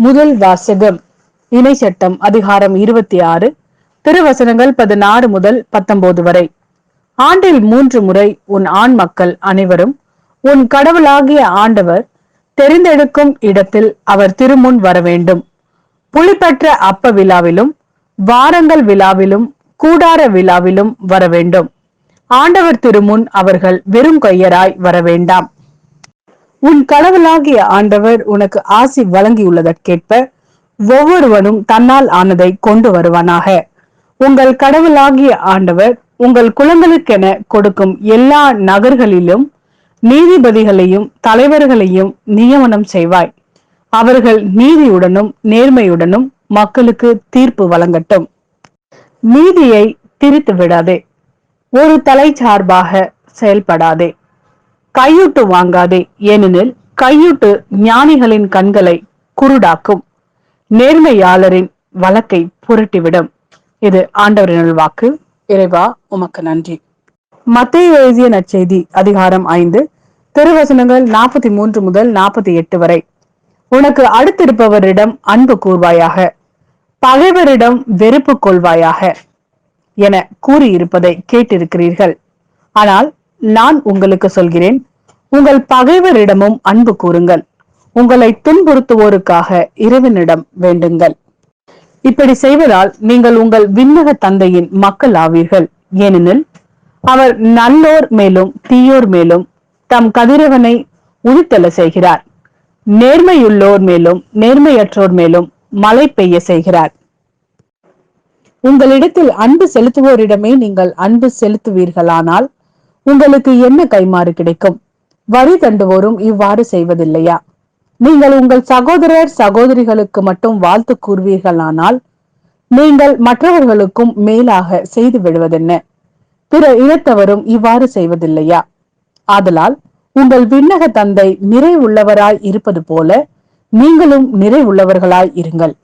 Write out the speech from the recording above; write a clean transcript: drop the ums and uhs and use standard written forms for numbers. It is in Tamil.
முதல் வாசகம். இணை சட்டம் அதிகாரம் 26, திருவசனங்கள் 16 முதல் 19 வரை. ஆண்டில் 3 முறை உன் ஆண் மக்கள் அனைவரும் உன் கடவுளாகிய ஆண்டவர் தெரிந்தெடுக்கும் இடத்தில் அவர் திருமுன் வர வேண்டும். புளிப்பற்ற அப்ப விழாவிலும் வாரங்கள் விழாவிலும் கூடார விழாவிலும் வர வேண்டும். ஆண்டவர் திருமுன் அவர்கள் வெறும் கையராய் வர வேண்டாம். உன் கடவுளாகிய ஆண்டவர் உனக்கு ஆசி வழங்கியுள்ளதற்கேற்ப ஒவ்வொருவனும் தன்னால் ஆனதை கொண்டு வருவானாக. உங்கள் கடவுளாகிய ஆண்டவர் உங்கள் குலங்களுக்கென கொடுக்கும் எல்லா நகர்களிலும் நீதிபதிகளையும் தலைவர்களையும் நியமனம் செய்வாய். அவர்கள் நீதியுடனும் நேர்மையுடனும் மக்களுக்கு தீர்ப்பு வழங்கட்டும். நீதியை திரித்து விடாதே. ஒரு தலை சார்பாக செயல்படாதே. கையூட்டு வாங்காதே, ஏனெனில் கையூட்டு ஞானிகளின் கண்களை குருடாக்கும், நேர்மையாளரின் வழக்கை புரட்டிவிடும். இது ஆண்டவரின் வாக்கு. இறைவா உமக்கு நன்றி. மத்தேயு எழுதிய நற்செய்தி அதிகாரம் 5, திருவசனங்கள் 43 முதல் 48 வரை. உனக்கு அடுத்திருப்பவரிடம் அன்பு கூர்வாயாக, பகைவரிடம் வெறுப்பு கொள்வாயாக என கூறியிருப்பதை கேட்டிருக்கிறீர்கள். ஆனால் நான் உங்களுக்கு சொல்கிறேன், உங்கள் பகைவரிடமும் அன்பு கூறுங்கள், உங்களை துன்புறுத்துவோருக்காக இறைவனிடம் வேண்டுங்கள். இப்படி செய்வதால் நீங்கள் உங்கள் விண்ணக தந்தையின் மக்கள் ஆவீர்கள். ஏனெனில் அவர் நல்லோர் மேலும் தீயோர் மேலும் தம் கதிரவனை உதித்தல செய்கிறார். நேர்மையுள்ளோர் மேலும் நேர்மையற்றோர் மேலும் மழை பெய்ய செய்கிறார். உங்களிடத்தில் அன்பு செலுத்துவோரிடமே நீங்கள் அன்பு செலுத்துவீர்களானால் உங்களுக்கு என்ன கைமாறு கிடைக்கும்? வரி தண்டுவோரும் இவ்வாறு செய்வதில்லையா? நீங்கள் உங்கள் சகோதரர் சகோதரிகளுக்கு மட்டும் வாழ்த்து கூறுவீர்களானால் நீங்கள் மற்றவர்களுக்கும் மேலாக செய்து விடுவதென்ன? பிற இனத்தவரும் இவ்வாறு செய்வதில்லையா? ஆதலால் உங்கள் விண்ணக தந்தை நிறைவுள்ளவராய் இருப்பது போல நீங்களும் நிறைவுள்ளவர்களாய் இருங்கள்.